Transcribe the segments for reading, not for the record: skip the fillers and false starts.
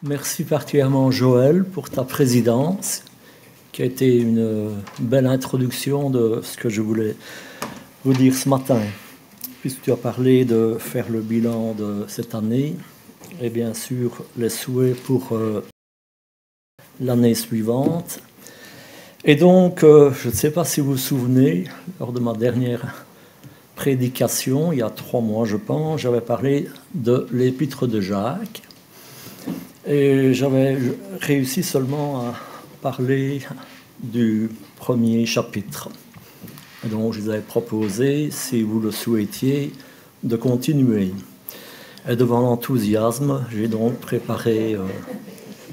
Merci particulièrement Joël pour ta présidence, qui a été une belle introduction de ce que je voulais vous dire ce matin, puisque tu as parlé de faire le bilan de cette année et bien sûr les souhaits pour l'année suivante. Et donc, je ne sais pas si vous vous souvenez, lors de ma dernière prédication, il y a 3 mois je pense, j'avais parlé de l'épître de Jacques. Et j'avais réussi seulement à parler du premier chapitre. Et donc je vous avais proposé, si vous le souhaitiez, de continuer. Et devant l'enthousiasme, j'ai donc préparé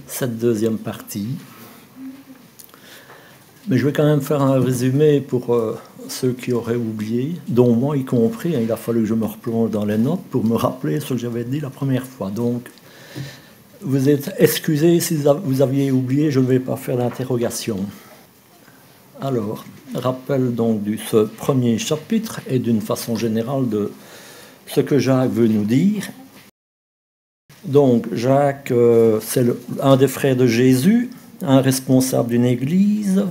cette deuxième partie. Mais je vais quand même faire un résumé pour ceux qui auraient oublié, dont moi y compris. Il a fallu que je me replonge dans les notes pour me rappeler ce que j'avais dit la première fois. Donc, vous êtes excusés si vous aviez oublié, je ne vais pas faire d'interrogation. Alors, rappel donc de ce premier chapitre et d'une façon générale de ce que Jacques veut nous dire. Donc, Jacques, c'est un des frères de Jésus, un responsable d'une église,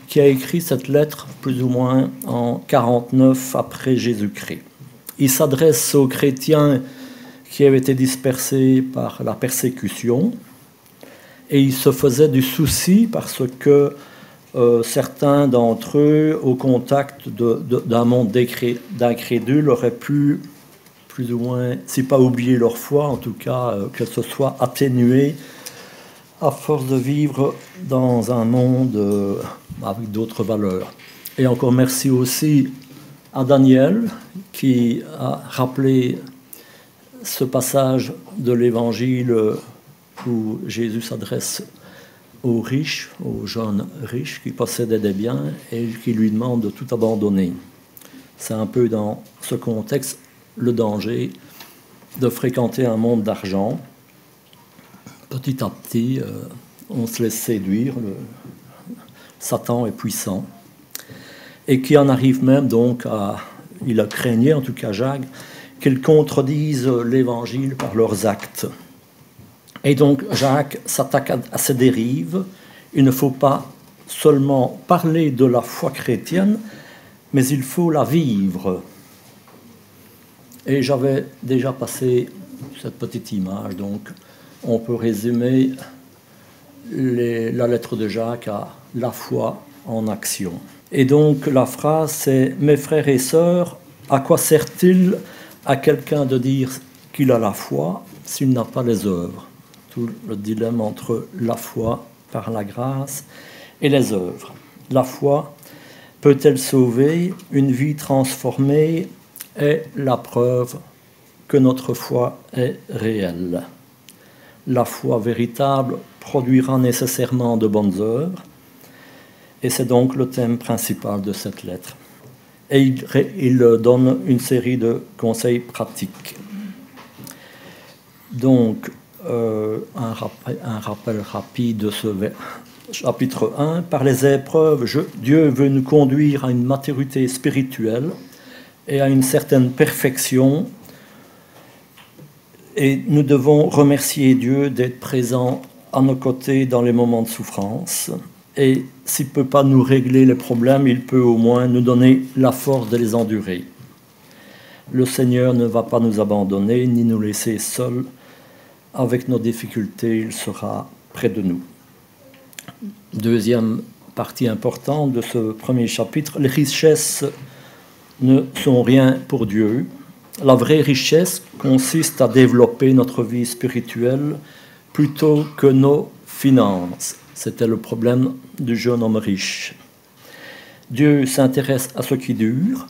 qui a écrit cette lettre plus ou moins en 49 après Jésus-Christ. Il s'adresse aux chrétiens qui avaient été dispersés par la persécution, et il se faisait du souci parce que certains d'entre eux, au contact d'un monde d'incrédules, auraient pu, plus ou moins, si pas oublier leur foi, en tout cas que ce soit atténué à force de vivre dans un monde avec d'autres valeurs. Et encore merci aussi à Daniel qui a rappelé ce passage de l'Évangile où Jésus s'adresse aux riches, aux jeunes riches qui possédaient des biens et qui lui demandent de tout abandonner. C'est un peu dans ce contexte le danger de fréquenter un monde d'argent. Petit à petit, on se laisse séduire, Satan est puissant, et qui en arrive même donc à, il a craigné en tout cas Jacques, qu'ils contredisent l'Évangile par leurs actes. Et donc Jacques s'attaque à ces dérives. Il ne faut pas seulement parler de la foi chrétienne, mais il faut la vivre. Et j'avais déjà passé cette petite image, donc on peut résumer la lettre de Jacques à la foi en action. Et donc la phrase c'est « Mes frères et sœurs, à quoi sert-il à quelqu'un de dire qu'il a la foi s'il n'a pas les œuvres ?» Tout le dilemme entre la foi par la grâce et les œuvres. La foi peut-elle sauver? Une vie transformée est la preuve que notre foi est réelle. La foi véritable produira nécessairement de bonnes œuvres, et c'est donc le thème principal de cette lettre. Et il donne une série de conseils pratiques. Donc, un rappel rapide de ce chapitre 1. Par les épreuves, Dieu veut nous conduire à une maturité spirituelle et à une certaine perfection. Et nous devons remercier Dieu d'être présent à nos côtés dans les moments de souffrance. Et s'il ne peut pas nous régler les problèmes, il peut au moins nous donner la force de les endurer. Le Seigneur ne va pas nous abandonner ni nous laisser seuls. Avec nos difficultés, il sera près de nous. Deuxième partie importante de ce premier chapitre, les richesses ne sont rien pour Dieu. La vraie richesse consiste à développer notre vie spirituelle plutôt que nos finances. C'était le problème du jeune homme riche. Dieu s'intéresse à ce qui dure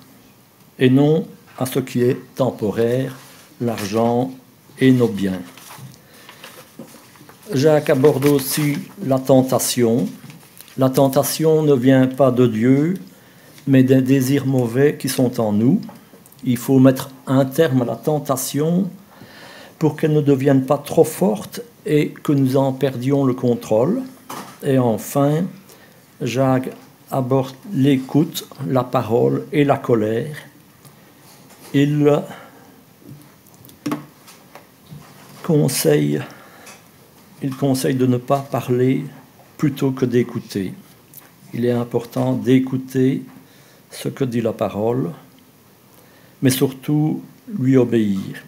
et non à ce qui est temporaire, l'argent et nos biens. Jacques aborde aussi la tentation. La tentation ne vient pas de Dieu, mais des désirs mauvais qui sont en nous. Il faut mettre un terme à la tentation pour qu'elle ne devienne pas trop forte et que nous en perdions le contrôle. Et enfin, Jacques aborde l'écoute, la parole et la colère. Il conseille de ne pas parler plutôt que d'écouter. Il est important d'écouter ce que dit la parole, mais surtout lui obéir.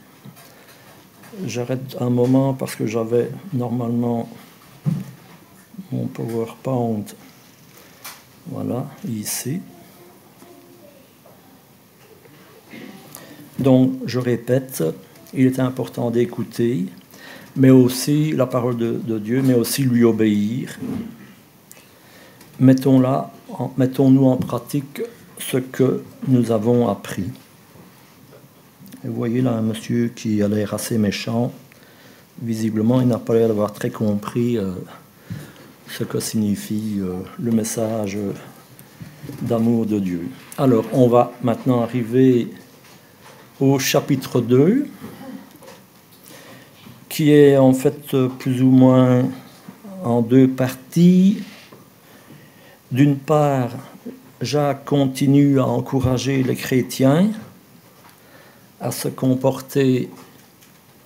J'arrête un moment parce que j'avais normalement mon PowerPoint, voilà, ici. Donc, je répète, il est important d'écouter, mais aussi la parole de Dieu, mais aussi lui obéir. Mettons-nous en pratique ce que nous avons appris. Et vous voyez là un monsieur qui a l'air assez méchant. Visiblement, il n'a pas l'air d'avoir très compris ce que signifie le message d'amour de Dieu. Alors, on va maintenant arriver au chapitre 2, qui est en fait plus ou moins en deux parties. D'une part, Jacques continue à encourager les chrétiens à se comporter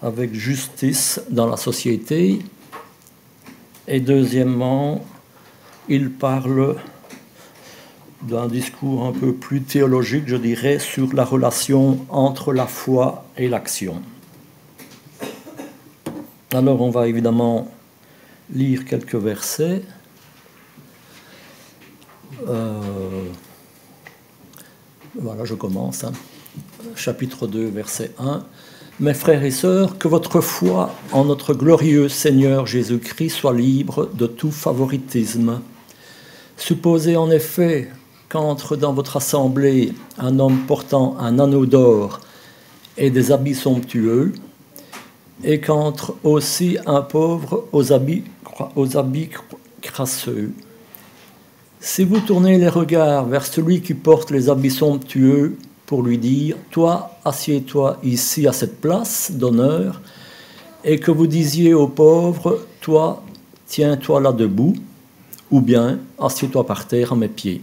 avec justice dans la société. Et deuxièmement, il parle d'un discours un peu plus théologique, je dirais, sur la relation entre la foi et l'action. Alors, on va évidemment lire quelques versets. Voilà, je commence. Chapitre 2, verset 1. « Mes frères et sœurs, que votre foi en notre glorieux Seigneur Jésus-Christ soit libre de tout favoritisme. Supposez en effet qu'entre dans votre assemblée un homme portant un anneau d'or et des habits somptueux, et qu'entre aussi un pauvre aux habits crasseux. Si vous tournez les regards vers celui qui porte les habits somptueux pour lui dire « Toi, assieds-toi ici à cette place d'honneur », et que vous disiez au pauvre « Toi, tiens-toi là debout », ou bien « Assieds-toi par terre à mes pieds ».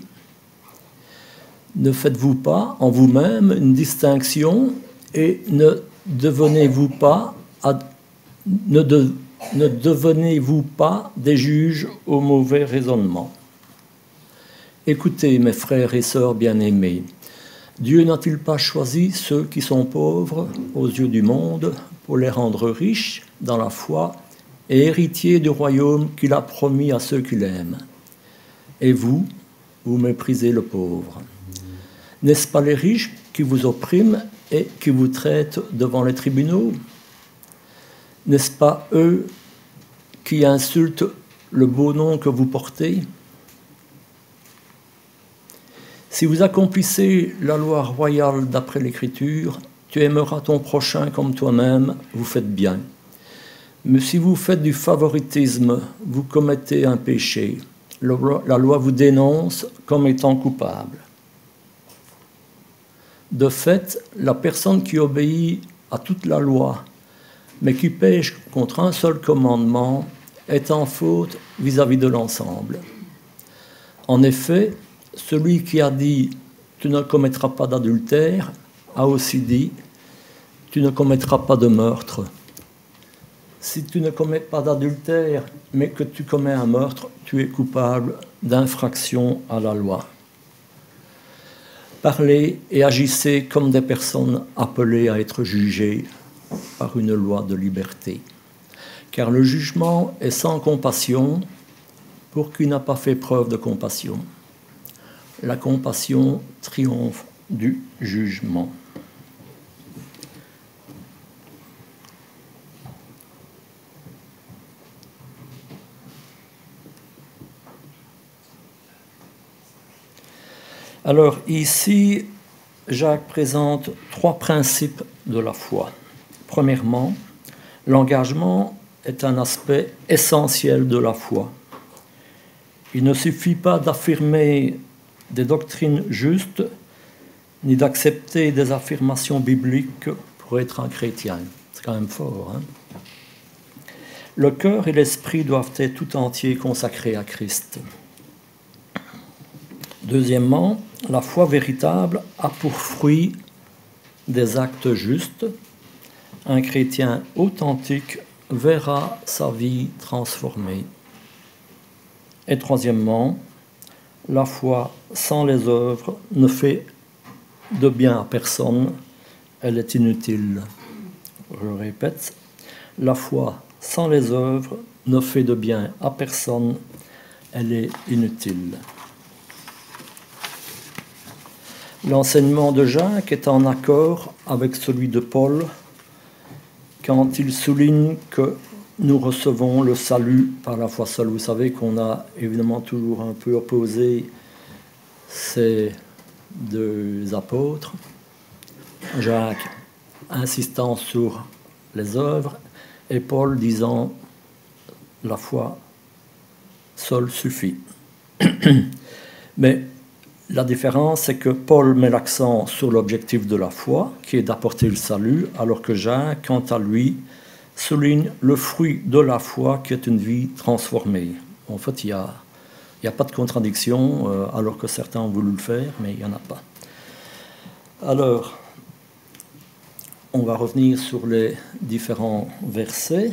Ne faites-vous pas en vous-même une distinction et ne devenez-vous pas des juges au mauvais raisonnement. Écoutez, mes frères et sœurs bien-aimés, Dieu n'a-t-il pas choisi ceux qui sont pauvres aux yeux du monde pour les rendre riches dans la foi et héritiers du royaume qu'il a promis à ceux qui l'aiment? Et vous, vous méprisez le pauvre. N'est-ce pas les riches qui vous oppriment et qui vous traitent devant les tribunaux? N'est-ce pas eux qui insultent le beau nom que vous portez? Si vous accomplissez la loi royale d'après l'Écriture, tu aimeras ton prochain comme toi-même, vous faites bien. Mais si vous faites du favoritisme, vous commettez un péché. La loi vous dénonce comme étant coupable. De fait, la personne qui obéit à toute la loi, mais qui pêche contre un seul commandement, est en faute vis-à-vis de l'ensemble. En effet, celui qui a dit « tu ne commettras pas d'adultère » a aussi dit « tu ne commettras pas de meurtre ». Si tu ne commets pas d'adultère, mais que tu commets un meurtre, tu es coupable d'infraction à la loi. Parlez et agissez comme des personnes appelées à être jugées par une loi de liberté. Car le jugement est sans compassion pour qui n'a pas fait preuve de compassion. La compassion triomphe du jugement. Alors ici, Jacques présente trois principes de la foi. Premièrement, l'engagement est un aspect essentiel de la foi. Il ne suffit pas d'affirmer des doctrines justes, ni d'accepter des affirmations bibliques pour être un chrétien. C'est quand même fort, hein? Le cœur et l'esprit doivent être tout entiers consacrés à Christ. Deuxièmement, la foi véritable a pour fruit des actes justes. Un chrétien authentique verra sa vie transformée. Et troisièmement, la foi sans les œuvres ne fait de bien à personne, elle est inutile. Je répète, la foi sans les œuvres ne fait de bien à personne, elle est inutile. L'enseignement de Jacques est en accord avec celui de Paul quand il souligne que nous recevons le salut par la foi seule. Vous savez qu'on a évidemment toujours un peu opposé ces deux apôtres, Jacques insistant sur les œuvres et Paul disant la foi seule suffit. Mais la différence, c'est que Paul met l'accent sur l'objectif de la foi, qui est d'apporter le salut, alors que Jacques, quant à lui, souligne le fruit de la foi, qui est une vie transformée. En fait, il n'y a pas de contradiction, alors que certains ont voulu le faire, mais il n'y en a pas. Alors, on va revenir sur les différents versets.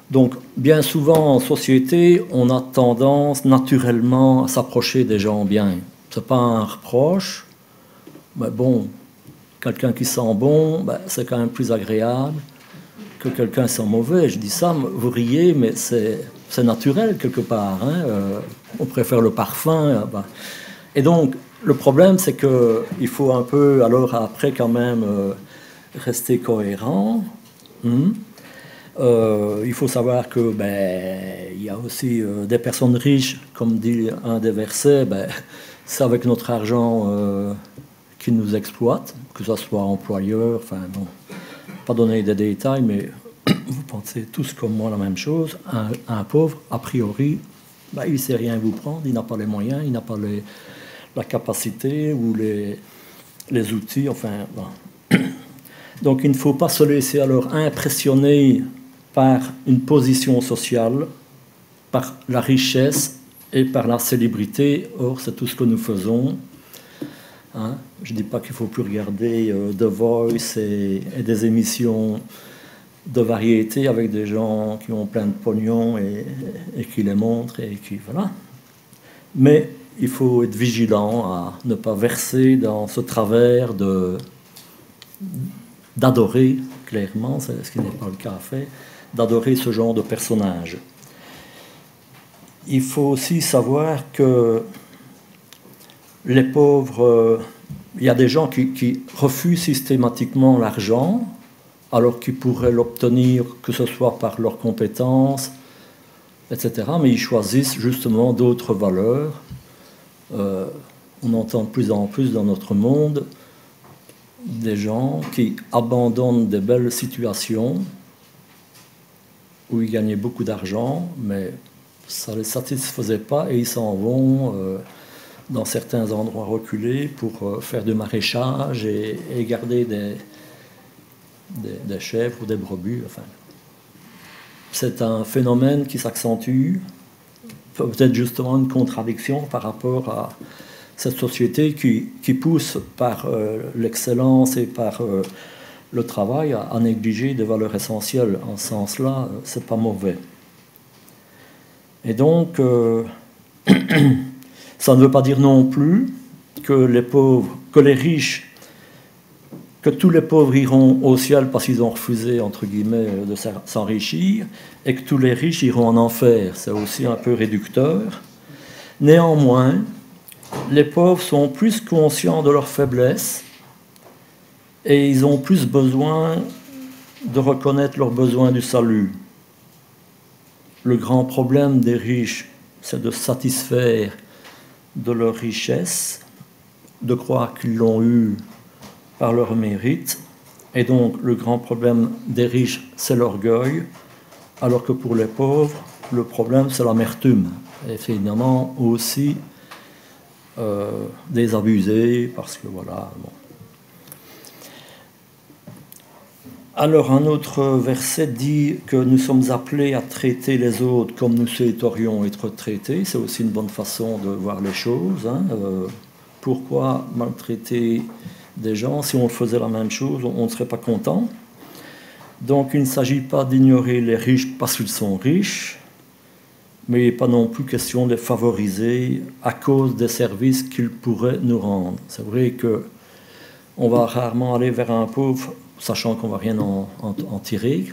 Donc, bien souvent en société, on a tendance naturellement à s'approcher des gens bien. Ce n'est pas un reproche, mais bon, quelqu'un qui sent bon, ben, c'est quand même plus agréable que quelqu'un qui sent mauvais. Je dis ça, vous riez, mais c'est naturel quelque part. Hein. On préfère le parfum. Ben. Et donc, le problème, c'est qu'il faut un peu, alors après quand même, rester cohérent. Il faut savoir que il y a aussi des personnes riches, comme dit un des versets, c'est avec notre argent qu'ils nous exploitent, que ce soit employeur, enfin bon, pas donner des détails, mais vous pensez tous comme moi la même chose. Un pauvre, a priori, il ne sait rien vous prendre, il n'a pas les moyens, il n'a pas la capacité ou les outils, enfin bon. Donc il ne faut pas se laisser alors impressionner par une position sociale, par la richesse et par la célébrité. Or, c'est tout ce que nous faisons. Hein? Je ne dis pas qu'il ne faut plus regarder The Voice et des émissions de variété avec des gens qui ont plein de pognon et qui les montrent. Et qui, voilà. Mais il faut être vigilant à ne pas verser dans ce travers d'adorer, clairement, c'est ce qui n'est pas le cas fait, d'adorer ce genre de personnage. Il faut aussi savoir que les pauvres, il y a des gens qui refusent systématiquement l'argent, alors qu'ils pourraient l'obtenir, que ce soit par leurs compétences, etc. Mais ils choisissent justement d'autres valeurs. On entend de plus en plus dans notre monde des gens qui abandonnent des belles situations où ils gagnaient beaucoup d'argent, mais ça ne les satisfaisait pas et ils s'en vont dans certains endroits reculés pour faire du maraîchage et garder des chèvres ou des brebis. Enfin, c'est un phénomène qui s'accentue, peut-être justement une contradiction par rapport à cette société qui pousse par l'excellence et par le travail à négliger des valeurs essentielles. En ce sens-là, c'est pas mauvais. Et donc, ça ne veut pas dire non plus que les pauvres, que les riches, que tous les pauvres iront au ciel parce qu'ils ont refusé, entre guillemets, de s'enrichir, et que tous les riches iront en enfer. C'est aussi un peu réducteur. Néanmoins, les pauvres sont plus conscients de leur faiblesse et ils ont plus besoin de reconnaître leur besoin du salut. Le grand problème des riches, c'est de satisfaire de leur richesse, de croire qu'ils l'ont eu par leur mérite. Et donc, le grand problème des riches, c'est l'orgueil, alors que pour les pauvres, le problème, c'est l'amertume. Et finalement, aussi désabusé, parce que voilà. Bon. Alors un autre verset dit que nous sommes appelés à traiter les autres comme nous souhaiterions être traités. C'est aussi une bonne façon de voir les choses. Pourquoi maltraiter des gens? Si on faisait la même chose, on ne serait pas content. Donc il ne s'agit pas d'ignorer les riches parce qu'ils sont riches, mais il n'est pas non plus question de les favoriser à cause des services qu'ils pourraient nous rendre. C'est vrai qu'on va rarement aller vers un pauvre, sachant qu'on ne va rien en tirer,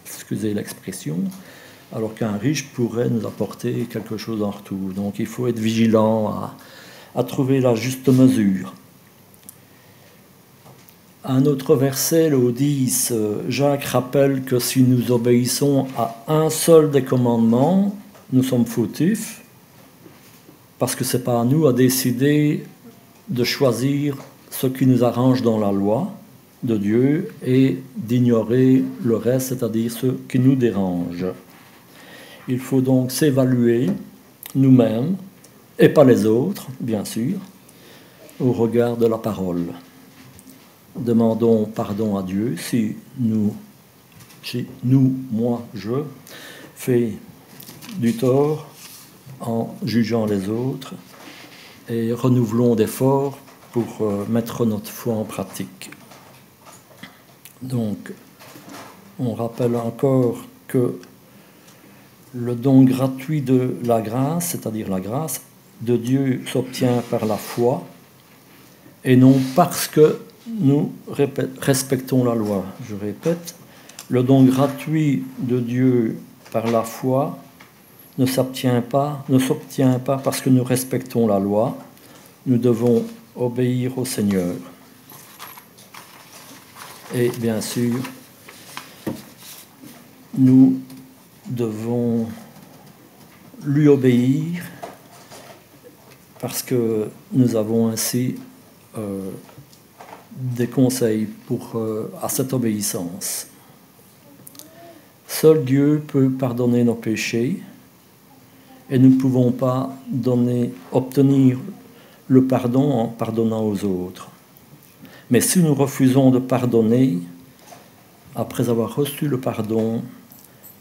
excusez l'expression, alors qu'un riche pourrait nous apporter quelque chose en retour. Donc il faut être vigilant à trouver la juste mesure. Un autre verset, le 10, Jacques rappelle que si nous obéissons à un seul des commandements, nous sommes fautifs, parce que ce n'est pas à nous à décider de choisir ce qui nous arrange dans la loi de Dieu et d'ignorer le reste, c'est-à-dire ce qui nous dérange. Il faut donc s'évaluer nous-mêmes, et pas les autres, bien sûr, au regard de la parole. Demandons pardon à Dieu si moi, je fais du tort en jugeant les autres et renouvelons d'efforts pour mettre notre foi en pratique. Donc, on rappelle encore que le don gratuit de la grâce, c'est-à-dire la grâce de Dieu, s'obtient par la foi et non parce que nous respectons la loi. Je répète, le don gratuit de Dieu par la foi ne s'obtient pas parce que nous respectons la loi. Nous devons obéir au Seigneur. Et bien sûr, nous devons lui obéir parce que nous avons ainsi des conseils à cette obéissance. Seul Dieu peut pardonner nos péchés et nous ne pouvons pas obtenir le pardon en pardonnant aux autres. Mais si nous refusons de pardonner, après avoir reçu le pardon,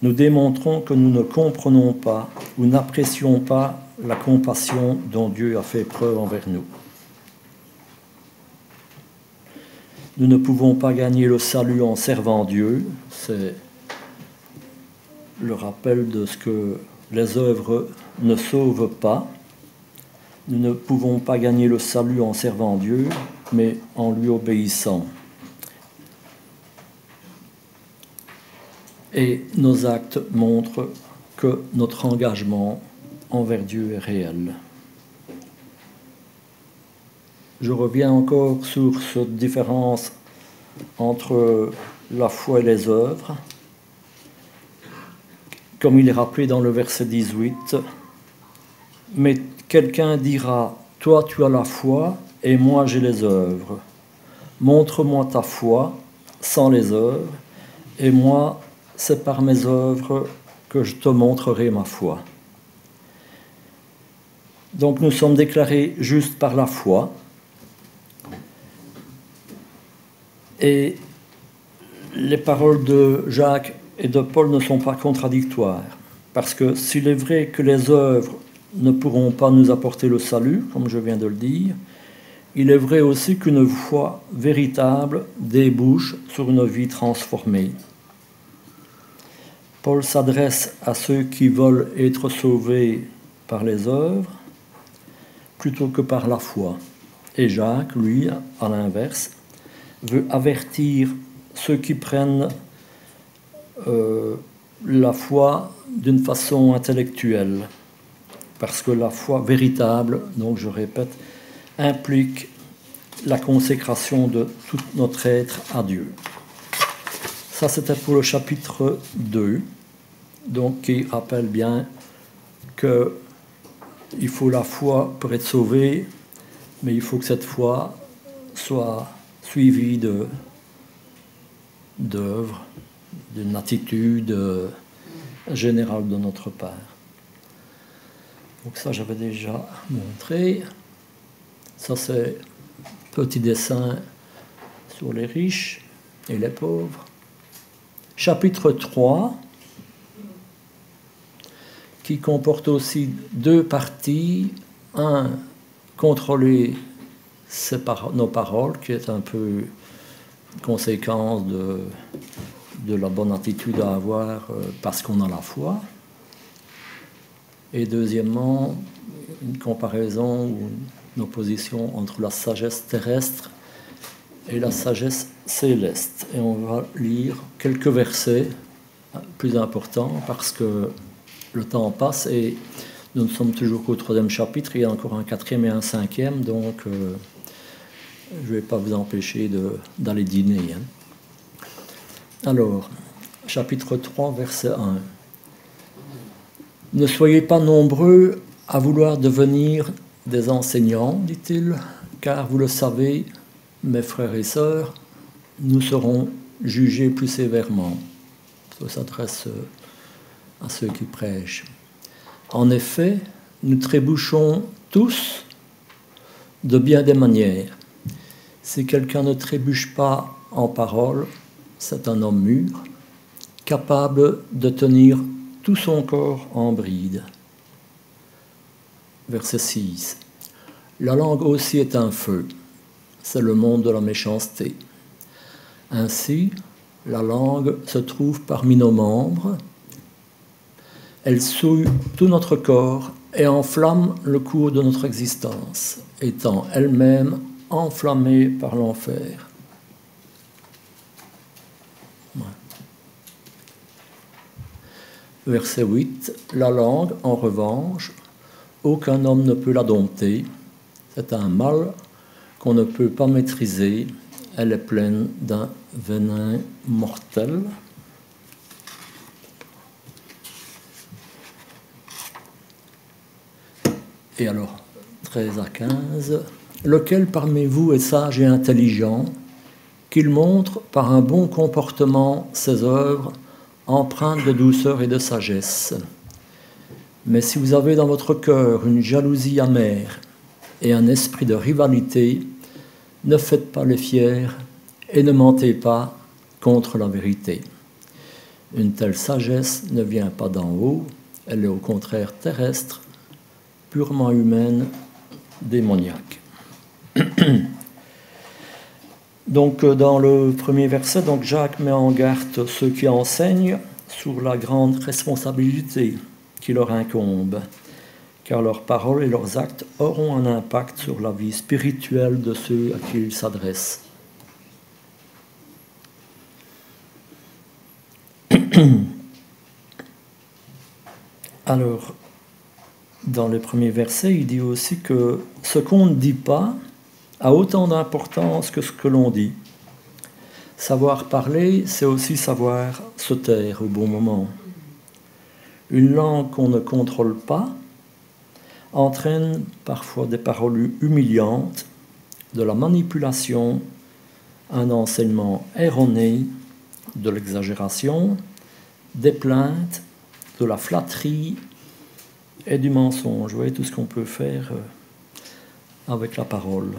nous démontrons que nous ne comprenons pas ou n'apprécions pas la compassion dont Dieu a fait preuve envers nous. Nous ne pouvons pas gagner le salut en servant Dieu. C'est le rappel de ce que les œuvres ne sauvent pas. Nous ne pouvons pas gagner le salut en servant Dieu, mais en lui obéissant. Et nos actes montrent que notre engagement envers Dieu est réel. Je reviens encore sur cette différence entre la foi et les œuvres. Comme il est rappelé dans le verset 18, « Mais quelqu'un dira, toi tu as la foi et moi j'ai les œuvres. Montre-moi ta foi sans les œuvres, et moi c'est par mes œuvres que je te montrerai ma foi. » Donc nous sommes déclarés justes par la foi. Et les paroles de Jacques et de Paul ne sont pas contradictoires. Parce que s'il est vrai que les œuvres ne pourront pas nous apporter le salut, comme je viens de le dire, il est vrai aussi qu'une foi véritable débouche sur une vie transformée. Paul s'adresse à ceux qui veulent être sauvés par les œuvres plutôt que par la foi. Et Jacques, lui, à l'inverse, veut avertir ceux qui prennent la foi d'une façon intellectuelle. Parce que la foi véritable, donc je répète, implique la consécration de tout notre être à Dieu. Ça, c'était pour le chapitre 2, donc qui rappelle bien qu'il faut la foi pour être sauvé, mais il faut que cette foi soit suivie d'œuvres, d'une attitude générale de notre part. Donc ça, j'avais déjà montré. Ça, c'est petit dessin sur les riches. et les pauvres. Chapitre 3, qui comporte aussi deux parties. Un, contrôler nos paroles, qui est un peu conséquence de la bonne attitude à avoir parce qu'on a la foi. Et deuxièmement, une comparaison ou une opposition entre la sagesse terrestre et la sagesse céleste. Et on va lire quelques versets plus importants parce que le temps passe et nous ne sommes toujours qu'au 3e chapitre, il y a encore un 4e et un 5e, donc je ne vais pas vous empêcher d'aller dîner. Alors, chapitre 3, verset 1. Ne soyez pas nombreux à vouloir devenir des enseignants, dit-il, car vous le savez, mes frères et sœurs, nous serons jugés plus sévèrement. Ça s'adresse à ceux qui prêchent. En effet, nous trébuchons tous de bien des manières. Si quelqu'un ne trébuche pas en parole, c'est un homme mûr, capable de tenir tout son corps en bride. Verset 6. La langue aussi est un feu, c'est le monde de la méchanceté. Ainsi, la langue se trouve parmi nos membres, elle souille tout notre corps et enflamme le cours de notre existence, étant elle-même enflammée par l'enfer. Ouais. Verset 8. La langue, en revanche, aucun homme ne peut la dompter. C'est un mal qu'on ne peut pas maîtriser. Elle est pleine d'un venin mortel. Et alors, 13 à 15. Lequel parmi vous est sage et intelligent, qu'il montre par un bon comportement ses œuvres, empreintes de douceur et de sagesse. Mais si vous avez dans votre cœur une jalousie amère et un esprit de rivalité, ne faites pas les fiers et ne mentez pas contre la vérité. Une telle sagesse ne vient pas d'en haut, elle est au contraire terrestre, purement humaine, démoniaque. Donc dans le premier verset, donc Jacques met en garde ceux qui enseignent sur la grande responsabilité qui leur incombe, car leurs paroles et leurs actes auront un impact sur la vie spirituelle de ceux à qui ils s'adressent. Alors, dans les premiers versets, il dit aussi que ce qu'on ne dit pas a autant d'importance que ce que l'on dit. Savoir parler, c'est aussi savoir se taire au bon moment. Une langue qu'on ne contrôle pas entraîne parfois des paroles humiliantes, de la manipulation, un enseignement erroné, de l'exagération, des plaintes, de la flatterie et du mensonge. Vous voyez tout ce qu'on peut faire avec la parole.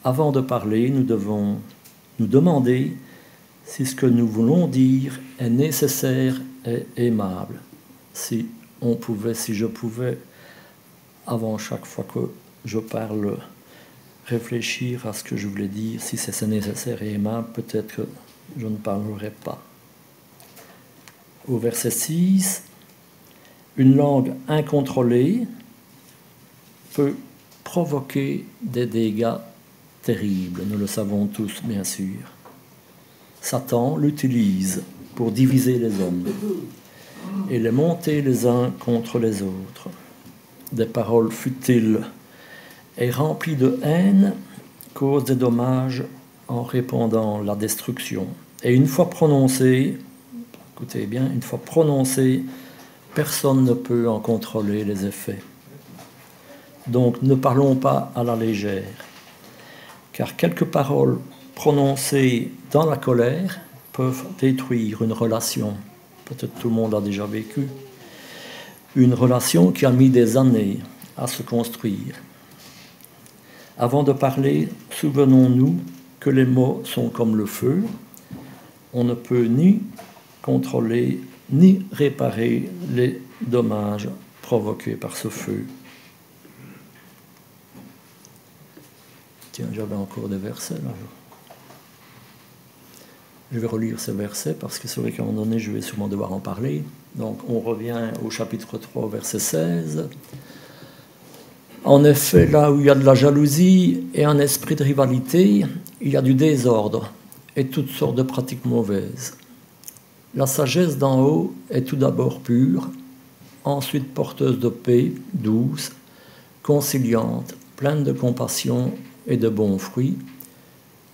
Avant de parler, nous devons nous demander si ce que nous voulons dire est nécessaire et aimable. Si je pouvais, avant chaque fois que je parle, réfléchir à ce que je voulais dire, si c'est nécessaire et aimable, peut-être que je ne parlerai pas. Au verset 6, une langue incontrôlée peut provoquer des dégâts terribles, nous le savons tous bien sûr. Satan l'utilise pour diviser les hommes et les monter les uns contre les autres. Des paroles futiles et remplies de haine causent des dommages en répandant la destruction. Et une fois prononcées, écoutez bien, une fois prononcées, personne ne peut en contrôler les effets. Donc ne parlons pas à la légère, car quelques paroles prononcées dans la colère peuvent détruire une relation. Peut-être tout le monde a déjà vécu. Une relation qui a mis des années à se construire. Avant de parler, souvenons-nous que les mots sont comme le feu. On ne peut ni contrôler ni réparer les dommages provoqués par ce feu. Tiens, j'avais encore des versets là. Je vais relire ces versets parce que c'est vrai qu'à un moment donné, je vais sûrement devoir en parler. Donc, on revient au chapitre 3, verset 16. En effet, là où il y a de la jalousie et un esprit de rivalité, il y a du désordre et toutes sortes de pratiques mauvaises. La sagesse d'en haut est tout d'abord pure, ensuite porteuse de paix, douce, conciliante, pleine de compassion et de bons fruits.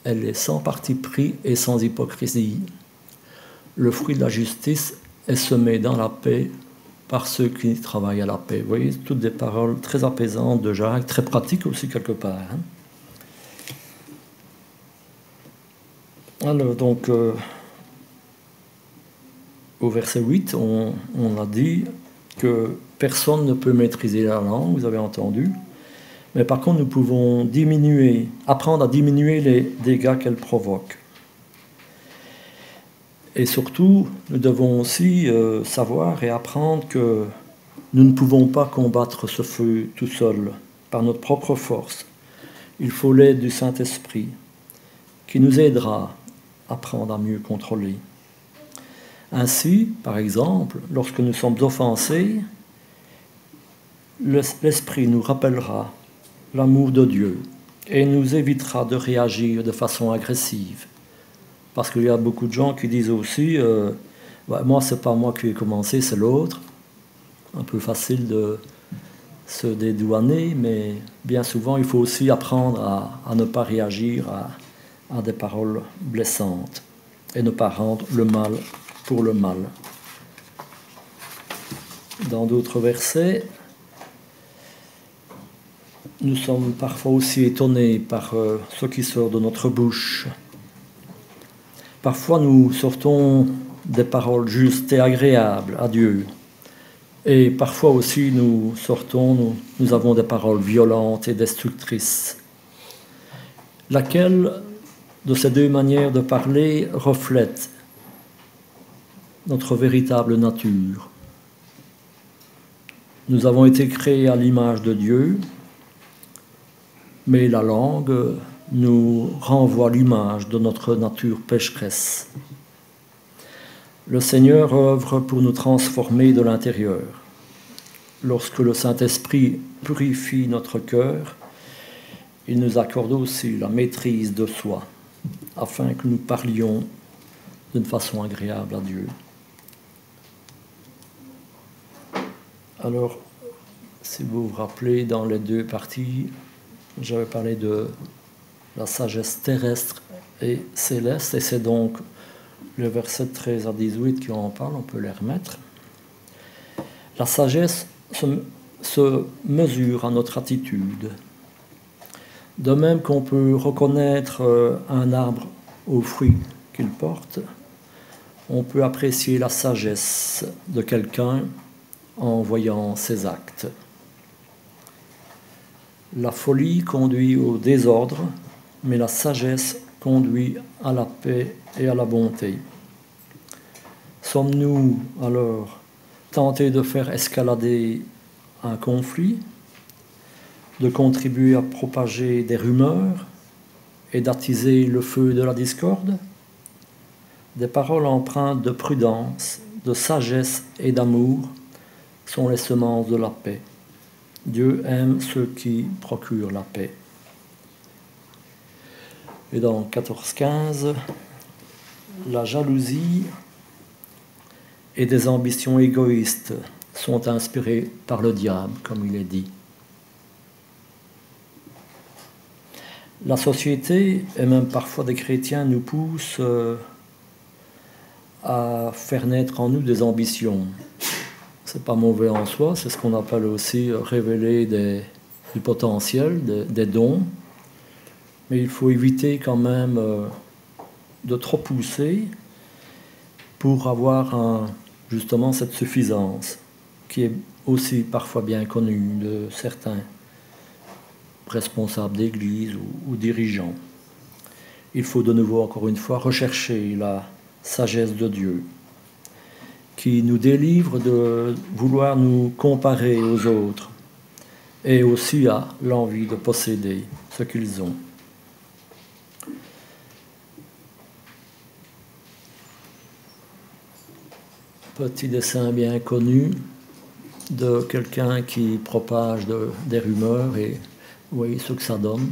Elle est sans parti pris et sans hypocrisie. Le fruit de la justice est semé dans la paix par ceux qui travaillent à la paix. Vous voyez, toutes des paroles très apaisantes de Jacques, très pratiques aussi quelque part. Alors, donc, au verset 8, on a dit que personne ne peut maîtriser la langue, vous avez entendu. Mais par contre, nous pouvons apprendre à diminuer les dégâts qu'elle provoque. Et surtout, nous devons aussi savoir et apprendre que nous ne pouvons pas combattre ce feu tout seul, par notre propre force. Il faut l'aide du Saint-Esprit, qui nous aidera à apprendre à mieux contrôler. Ainsi, par exemple, lorsque nous sommes offensés, l'Esprit nous rappellera l'amour de Dieu et nous évitera de réagir de façon agressive. Parce qu'il y a beaucoup de gens qui disent aussi moi, c'est pas moi qui ai commencé, c'est l'autre. Un peu facile de se dédouaner, mais bien souvent, il faut aussi apprendre à ne pas réagir à des paroles blessantes et ne pas rendre le mal pour le mal. Dans d'autres versets, nous sommes parfois aussi étonnés par ce qui sort de notre bouche. Parfois, nous sortons des paroles justes et agréables à Dieu. Et parfois aussi, nous avons des paroles violentes et destructrices. Laquelle de ces deux manières de parler reflète notre véritable nature? Nous avons été créés à l'image de Dieu, mais la langue nous renvoie l'image de notre nature pécheresse. Le Seigneur œuvre pour nous transformer de l'intérieur. Lorsque le Saint-Esprit purifie notre cœur, il nous accorde aussi la maîtrise de soi, afin que nous parlions d'une façon agréable à Dieu. Alors, si vous vous rappelez, dans les deux parties, j'avais parlé de la sagesse terrestre et céleste, et c'est donc le verset 13 à 18 qui en parle, on peut les remettre. La sagesse se mesure à notre attitude. De même qu'on peut reconnaître un arbre aux fruits qu'il porte, on peut apprécier la sagesse de quelqu'un en voyant ses actes. La folie conduit au désordre, mais la sagesse conduit à la paix et à la bonté. Sommes-nous alors tentés de faire escalader un conflit, de contribuer à propager des rumeurs et d'attiser le feu de la discorde? Des paroles empreintes de prudence, de sagesse et d'amour sont les semences de la paix. Dieu aime ceux qui procurent la paix. Et dans 14-15, la jalousie et des ambitions égoïstes sont inspirées par le diable, comme il est dit. La société, et même parfois des chrétiens, nous poussent à faire naître en nous des ambitions. C'est pas mauvais en soi, c'est ce qu'on appelle aussi révéler du potentiel, des dons. Mais il faut éviter quand même de trop pousser pour avoir justement cette suffisance qui est aussi parfois bien connue de certains responsables d'église ou dirigeants. il faut de nouveau, encore une fois, rechercher la sagesse de Dieu, qui nous délivre de vouloir nous comparer aux autres et aussi à l'envie de posséder ce qu'ils ont. Petit dessin bien connu de quelqu'un qui propage des rumeurs, et vous voyez ce que ça donne,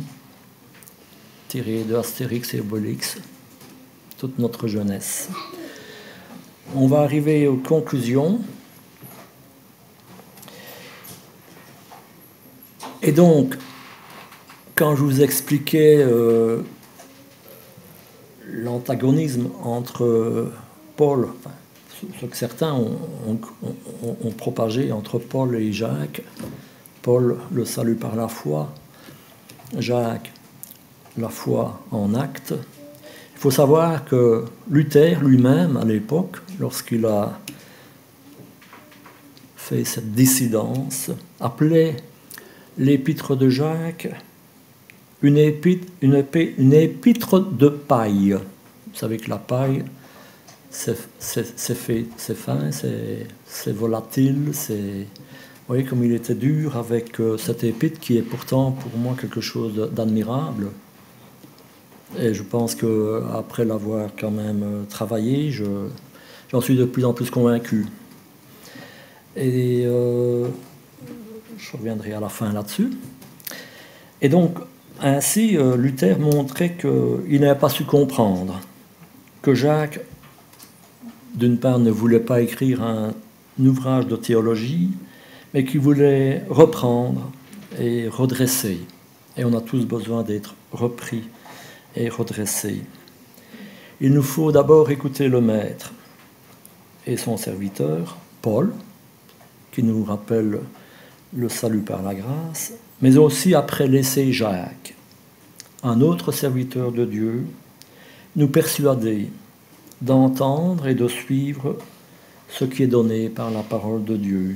tiré de Astérix et Obélix, toute notre jeunesse. On va arriver aux conclusions. Et donc, quand je vous expliquais l'antagonisme entre Paul, enfin, ce que certains ont propagé entre Paul et Jacques, Paul, le salut par la foi, Jacques, la foi en acte. Il faut savoir que Luther lui-même, à l'époque, lorsqu'il a fait cette dissidence, appelait l'épître de Jacques une épître de paille. Vous savez que la paille, c'est fin, c'est volatile, vous voyez comme il était dur avec cette épître qui est pourtant pour moi quelque chose d'admirable. Et je pense qu'après l'avoir quand même travaillé, j'en suis de plus en plus convaincu. Et je reviendrai à la fin là-dessus. Et donc, ainsi, Luther montrait qu'il n'avait pas su comprendre que Jacques, d'une part, ne voulait pas écrire un ouvrage de théologie, mais qu'il voulait reprendre et redresser. Et on a tous besoin d'être repris et redressés. Il nous faut d'abord écouter le Maître et son serviteur, Paul, qui nous rappelle le salut par la grâce, mais aussi après laisser Jacques, un autre serviteur de Dieu, nous persuader d'entendre et de suivre ce qui est donné par la parole de Dieu.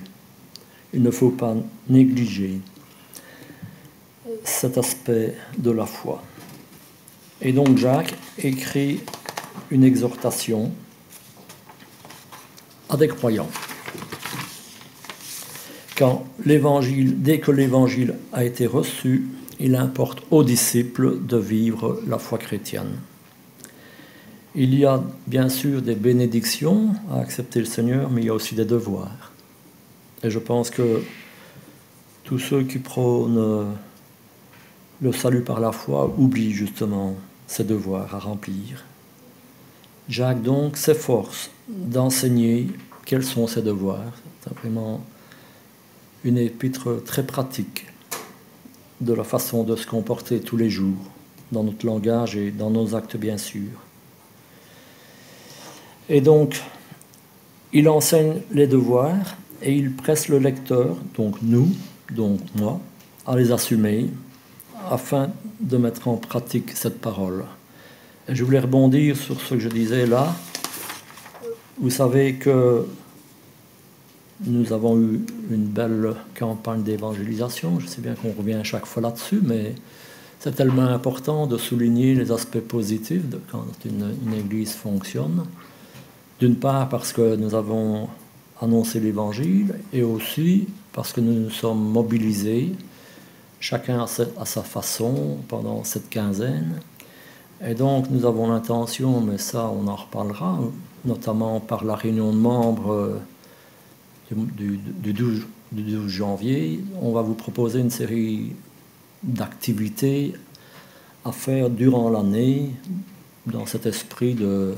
Il ne faut pas négliger cet aspect de la foi. Et donc Jacques écrit une exhortation à des croyants. Dès que l'évangile a été reçu, il importe aux disciples de vivre la foi chrétienne. Il y a bien sûr des bénédictions à accepter le Seigneur, mais il y a aussi des devoirs. Et je pense que tous ceux qui prônent le salut par la foi oublient justement ces devoirs à remplir. Jacques donc s'efforce d'enseigner quels sont ces devoirs. C'est vraiment une épître très pratique de la façon de se comporter tous les jours, dans notre langage et dans nos actes bien sûr. Et donc, il enseigne les devoirs et il presse le lecteur, donc nous, donc moi, à les assumer afin de mettre en pratique cette parole. Et je voulais rebondir sur ce que je disais là. Vous savez que nous avons eu une belle campagne d'évangélisation. Je sais bien qu'on revient chaque fois là-dessus, mais c'est tellement important de souligner les aspects positifs de quand une église fonctionne. D'une part parce que nous avons annoncé l'évangile et aussi parce que nous nous sommes mobilisés, chacun à sa façon, pendant cette quinzaine. Et donc nous avons l'intention, mais ça on en reparlera, notamment par la réunion de membres du 12 janvier, on va vous proposer une série d'activités à faire durant l'année dans cet esprit de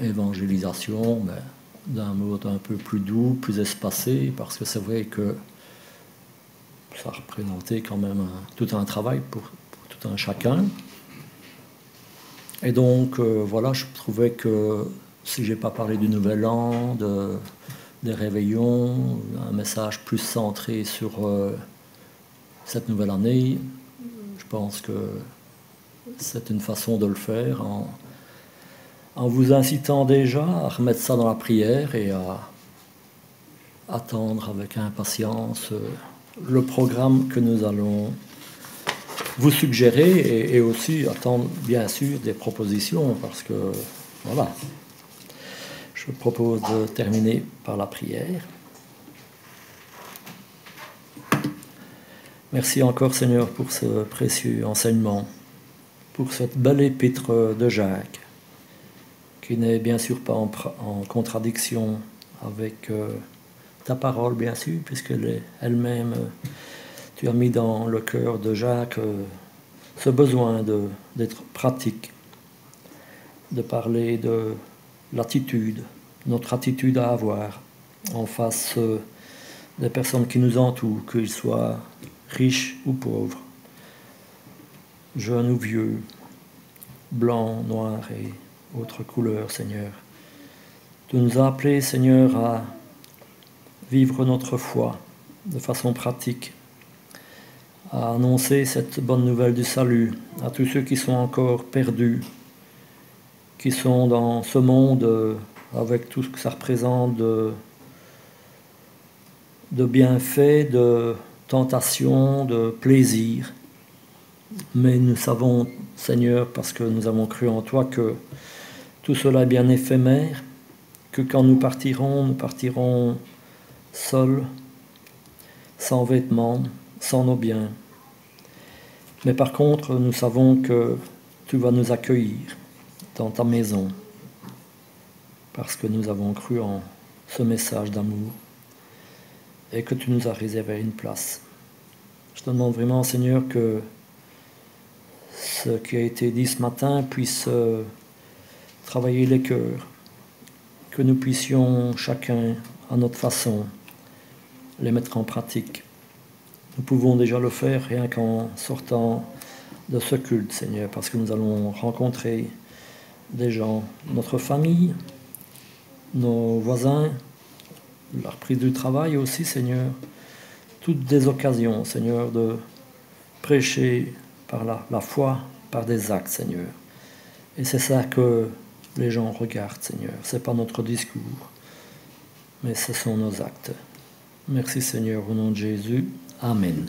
évangélisation, mais d'un mode un peu plus doux, plus espacé, parce que c'est vrai que ça représentait quand même tout un travail pour tout un chacun. Et donc voilà, je trouvais que si j'ai pas parlé du Nouvel An, des réveillons, un message plus centré sur cette nouvelle année, je pense que c'est une façon de le faire en vous incitant déjà à remettre ça dans la prière et à attendre avec impatience le programme que nous allons vous suggérer et aussi attendre bien sûr des propositions parce que voilà. Je propose de terminer par la prière. Merci encore Seigneur pour ce précieux enseignement, pour cette belle épître de Jacques, qui n'est bien sûr pas en contradiction avec ta parole, bien sûr, puisqu'elle est elle-même, tu as mis dans le cœur de Jacques ce besoin d'être pratique, de parler de l'attitude, notre attitude à avoir en face des personnes qui nous entourent, qu'ils soient riches ou pauvres, jeunes ou vieux, blancs, noirs et autres couleurs, Seigneur. Tu nous as appelés, Seigneur, à vivre notre foi de façon pratique, à annoncer cette bonne nouvelle du salut à tous ceux qui sont encore perdus, qui sont dans ce monde avec tout ce que ça représente de bienfaits, de tentations, de plaisirs. Mais nous savons, Seigneur, parce que nous avons cru en toi, que tout cela est bien éphémère, que quand nous partirons seuls, sans vêtements, sans nos biens. Mais par contre, nous savons que tu vas nous accueillir dans ta maison, parce que nous avons cru en ce message d'amour et que tu nous as réservé une place. Je te demande vraiment, Seigneur, que ce qui a été dit ce matin puisse travailler les cœurs, que nous puissions chacun à notre façon les mettre en pratique. Nous pouvons déjà le faire rien qu'en sortant de ce culte, Seigneur, parce que nous allons rencontrer des gens, notre famille, nos voisins, la reprise du travail aussi, Seigneur, toutes des occasions, Seigneur, de prêcher par la foi, par des actes, Seigneur. Et c'est ça que les gens regardent, Seigneur. Ce n'est pas notre discours, mais ce sont nos actes. Merci, Seigneur, au nom de Jésus. Amen.